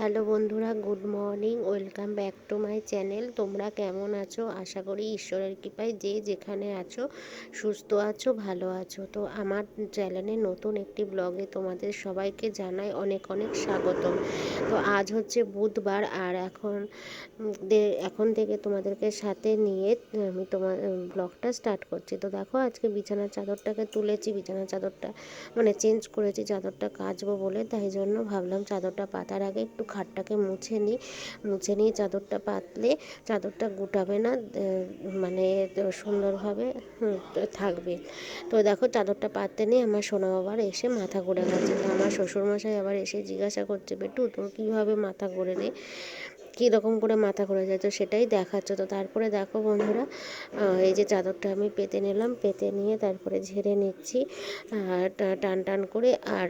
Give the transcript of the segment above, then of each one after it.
Hello বন্ধুরা, good morning. Welcome back to my channel. তোমরা কেমন আছো? আশা করি ঈশ্বরের কৃপায় যে যেখানে আছো সুস্থ আছো, ভালো আছো। তো আমার চ্যানেলে নতুন একটি ব্লগে তোমাদের সবাইকে জানাই অনেক অনেক স্বাগতম। তো আজ হচ্ছে বুধবার, আর এখন থেকে তোমাদেরকে সাথে নিয়ে আমি তোমার ব্লগটা স্টার্ট করছি। তো দেখো, আজকে বিছানার চাদরটাকে তুলেছি, বিছানার চাদরটা মানে চেঞ্জ করেছি, চাদরটা কাচবো বলে। তাই জন্য ভাবলাম চাদরটা পাতার আগে একটু খাটটাকে মুছে নিয়ে চাদরটা পাতলে চাদরটা গোটাবে না, মানে সুন্দরভাবে থাকবে। তো দেখো, চাদরটা পাততে নিয়ে আমার সোনা বাবার এসে মাথা ঘুরে গেছে। তো আমার শ্বশুরমশাই আবার এসে জিজ্ঞাসা করছে, বেটু তোর কীভাবে মাথা ঘোরে রে, কীরকম করে মাথা ঘুরে যায়? তো সেটাই দেখাচ্ছ। তো তারপরে দেখো বন্ধুরা, এই যে চাদরটা আমি পেতে নিলাম, পেতে নিয়ে তারপরে ঝেড়ে নিচ্ছি টান টান করে। আর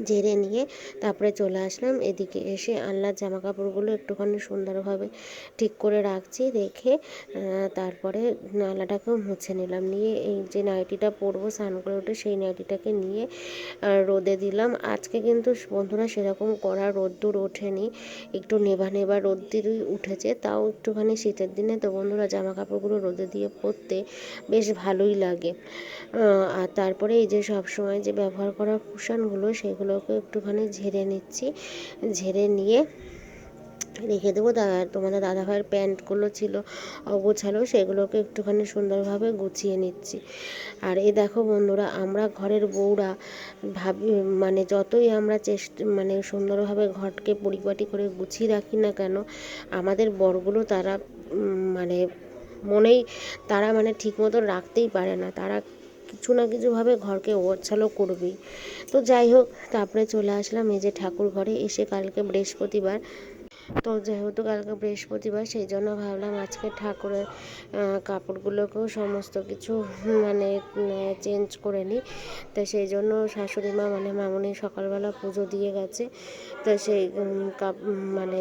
ঝেড়ে নিয়ে তারপরে চলে আসলাম এদিকে। এসে আনলার জামা কাপড়গুলো একটুখানি সুন্দরভাবে ঠিক করে রাখছি, রেখে তারপরে নালাটাকেও মুছে নিলাম। নিয়ে এই যে নাইটিটা পরবো স্নান করে উঠে, সেই নাইটিটাকে নিয়ে রোদে দিলাম। আজকে কিন্তু বন্ধুরা সেরকম কড়া রোদ্দুর ওঠেনি, একটু নেভা নেভা রোদ্দুরই উঠেছে, তাও একটুখানি শীতের দিনে তো বন্ধুরা জামা কাপড়গুলো রোদে দিয়ে পরতে বেশ ভালোই লাগে। আর তারপরে এই যে সব সময় যে ব্যবহার করা কুশনগুলো, সেগুলোকে একটুখানি ঝেড়ে নিচ্ছি, ঝেড়ে নিয়ে রেখে দেবো। তোমাদের দাদাভাইয়ের প্যান্টগুলো ছিল অগোছালো, সেগুলোকে একটুখানি সুন্দরভাবে গুছিয়ে নিচ্ছি। আর এই দেখো বন্ধুরা, আমরা ঘরের বউরা ভাবি মানে যতই আমরা মানে সুন্দরভাবে ঘরকে পরিপাটি করে গুছিয়ে রাখি না কেন, আমাদের বরগুলো তারা মানে তারা ঠিক মতো রাখতেই পারে না। তারা কিছু না কিছুভাবে ঘরকে ওছালো করবেই। তো যাই হোক, তারপরে চলে আসলাম এই যে ঠাকুর ঘরে। এসে কালকে বৃহস্পতিবার, তো যেহেতু কালকে বৃহস্পতিবার সেই জন্য ভাবলাম আজকে ঠাকুরের কাপড়গুলোকেও সমস্ত কিছু মানে চেঞ্জ করে নিই। তো সেই জন্য শাশুড়ি মা মানে মামনি সকালবেলা পুজো দিয়ে গেছে। তো সেই মানে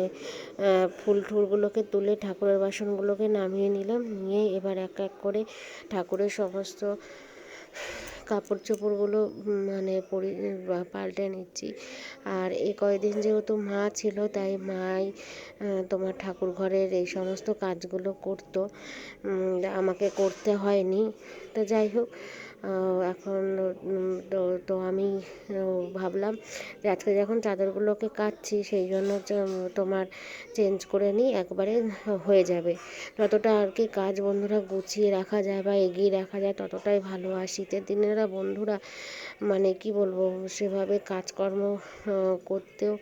ফুল টুলগুলোকে তুলে ঠাকুরের বাসনগুলোকে নামিয়ে নিলাম। নিয়ে এবার এক এক করে ঠাকুরের সমস্ত কাপড় চোপড়গুলো মানে পাল্টে নিচ্ছি। আর এই কয়দিন যেহেতু মা ছিল, তাই মাই তোমার ঠাকুর ঘরের এই সমস্ত কাজগুলো করতো, আমাকে করতে হয়নি। তো যাই হোক, এখন তো আমি ভাবলাম যে আজকে যখন চাদরগুলোকে কাচ্ছি, সেই জন্য তোমার চেঞ্জ করে নিই, একবারে হয়ে যাবে। যতটা আর কি কাজ বন্ধুরা গুছিয়ে রাখা যায় বা এগিয়ে রাখা যায় ততটাই ভালো। আর শীতের দিনেরা বন্ধুরা মানে কি বলবো, সেভাবে কাজকর্ম করতেও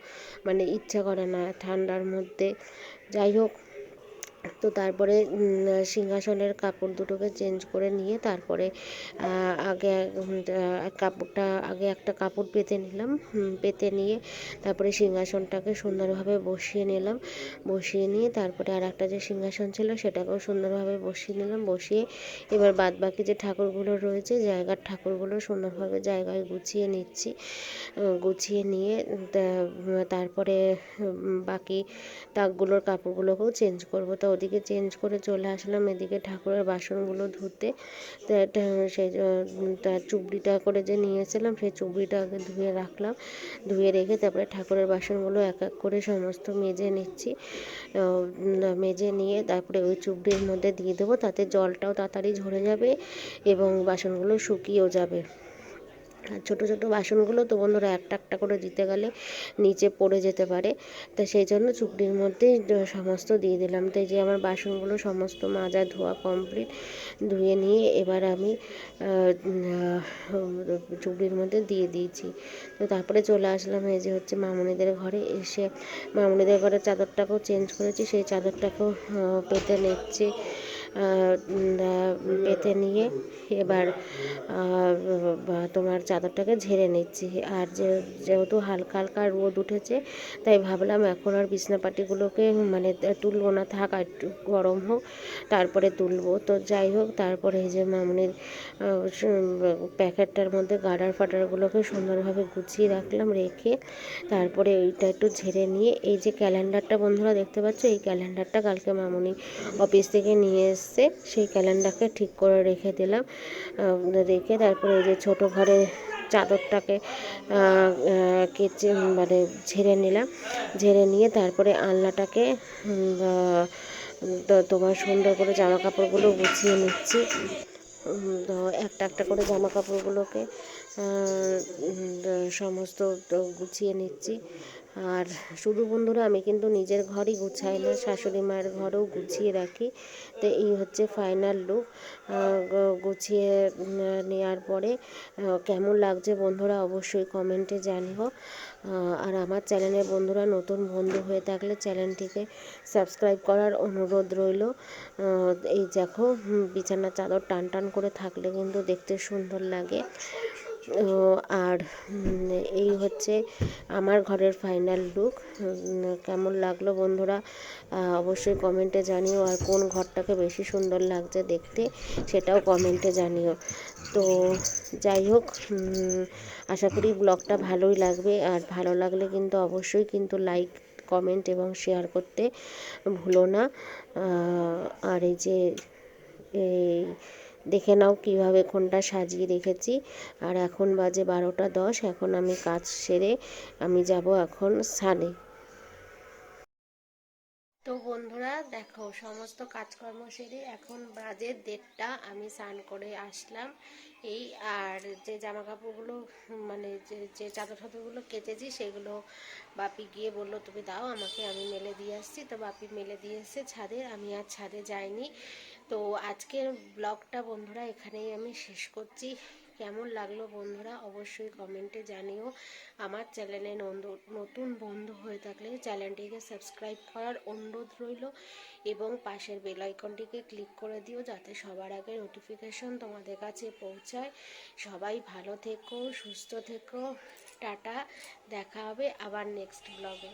মানে ইচ্ছা করে না ঠান্ডার মধ্যে। যাই হোক, তো তারপরে সিংহাসনের কাপড় দুটোকে চেঞ্জ করে নিয়ে তারপরে আগে একটা কাপড় পেতে নিলাম। পেতে নিয়ে তারপরে সিংহাসনটাকে সুন্দরভাবে বসিয়ে নিলাম। বসিয়ে নিয়ে তারপরে আর একটা যে সিংহাসন ছিল সেটাকেও সুন্দরভাবে বসিয়ে নিলাম। বসিয়ে এবার বাদবাকি যে ঠাকুরগুলো রয়েছে, জায়গার ঠাকুরগুলো সুন্দরভাবে জায়গায় গুছিয়ে নিচ্ছি। গুছিয়ে নিয়ে তারপরে বাকি তাকগুলোর কাপড়গুলোকেও চেঞ্জ করবো। তো ওদিকে চেঞ্জ করে চলে আসলাম এদিকে ঠাকুরের বাসনগুলো ধুতে। সেই তার চুবড়িটা করে যে নিয়েছিলাম, সেই চুবড়িটা আগে ধুয়ে রাখলাম। ধুয়ে রেখে তারপরে ঠাকুরের বাসনগুলো এক এক করে সমস্ত মেজে নিচ্ছি। মেজে নিয়ে তারপরে ওই চুবড়ির মধ্যে দিয়ে দেবো, তাতে জলটাও তাড়াতাড়ি ঝরে যাবে এবং বাসনগুলো শুকিয়েও যাবে। আর ছোটো ছোটো বাসনগুলো তো বন্ধুরা একটা একটা করে দিতে গেলে নিচে পড়ে যেতে পারে, তো সেই জন্য চুবড়ির মধ্যেই সমস্ত দিয়ে দিলাম। তো এই যে আমার বাসনগুলো সমস্ত মাজা ধোয়া কমপ্লিট। ধুয়ে নিয়ে এবার আমি চুবড়ির মধ্যে দিয়ে দিয়েছি। তো তারপরে চলে আসলাম এই যে হচ্ছে মামনিদের ঘরে। এসে মামনিদের ঘরের চাদরটাকেও চেঞ্জ করেছি, সেই চাদরটাকেও পেতে নিচ্ছি। পেতে নিয়ে এবার তোমার চাদরটাকে ঝেড়ে নিচ্ছি। আর যেহেতু হালকা হালকা রোদ উঠেছে, তাই ভাবলাম এখন আর বিছনাপাটিগুলোকে মানে তুলবো না, থাক আর একটু গরম হোক তারপরে তুলবো। তো যাই হোক, তারপরে এই যে মামনির প্যাকেটটার মধ্যে গার্ডার ফাটারগুলোকে সুন্দরভাবে গুছিয়ে রাখলাম। রেখে তারপরে ওইটা একটু ঝেড়ে নিয়ে এই যে ক্যালেন্ডারটা বন্ধুরা দেখতে পাচ্ছ, এই ক্যালেন্ডারটা কালকে মামনি অফিস থেকে নিয়ে এসছে, সেই ক্যালেন্ডারকে ঠিক করে রেখে দিলাম। রেখে তারপরে এই যে ছোটো ঘরে চাদরটাকে কেচে মানে ঝেড়ে নিলাম, ঝেড়ে নিয়ে তারপরে আলনাটাকে তোমার সুন্দর করে জামা কাপড়গুলো গুছিয়ে নিচ্ছি। তো একটা একটা করে জামা কাপড়গুলোকে সমস্ত গুছিয়ে নিচ্ছি। আর শুধু বন্ধুরা আমি কিন্তু নিজের ঘরই গুছাই না, শাশুড়ি মায়ের ঘরেও গুছিয়ে রাখি। তো এই হচ্ছে ফাইনাল লুক। গুছিয়ে নেওয়ার পরে কেমন লাগছে বন্ধুরা অবশ্যই কমেন্টে জানিও। আর আমার চ্যানেলের বন্ধুরা নতুন বন্ধু হয়ে থাকলে চ্যানেলটিকে সাবস্ক্রাইব করার অনুরোধ রইল। এই দেখো বিছানার চাদর টান টান করে থাকলে কিন্তু দেখতে সুন্দর লাগে। আর এই হচ্ছে আমার ঘরের ফাইনাল লুক। কেমন লাগলো বন্ধুরা অবশ্যই কমেন্টে জানিও। আর কোন ঘরটাকে বেশি সুন্দর লাগছে দেখতে সেটাও কমেন্টে জানিও। তো যাই হোক, আশা করি ব্লগটা ভালোই লাগবে। আর ভালো লাগলে কিন্তু অবশ্যই কিন্তু লাইক, কমেন্ট এবং শেয়ার করতে ভুলো না। আর এই যে এই দেখে নাও কিভাবে কোনটা সাজিয়ে রেখেছি। আর এখন বাজে 12টা 10। এখন আমি কাজ সেরে আমি যাব এখন স্নানে। তো বন্ধুরা দেখো সমস্ত কাজকর্ম সেরে এখন বাজে 1:30, আমি স্নান করে আসলাম। এই আর যে জামা কাপড়গুলো মানে যে চাদর টাদরগুলো কেচেছি সেগুলো বাপি গিয়ে বললো তুমি দাও আমাকে, আমি মেলে দিয়ে আসছি। তো বাপি মেলে দিয়ে এসছে ছাদে, আমি আর ছাদে যাইনি। তো আজকের ব্লগটা বন্ধুরা এখানেই আমি শেষ করছি। কেমন লাগলো বন্ধুরা অবশ্যই কমেন্টে জানিও। আমার চ্যানেলে নতুন বন্ধু হয়ে থাকলে চ্যানেলটিকে সাবস্ক্রাইব করার অনুরোধ রইল এবং পাশের বেল আইকনটিকে ক্লিক করে দিও যাতে সবার আগে নোটিফিকেশন তোমাদের কাছে পৌঁছায়। সবাই ভালো থেকো, সুস্থ থেকো, টাটা। দেখা হবে আবার নেক্সট ব্লগে।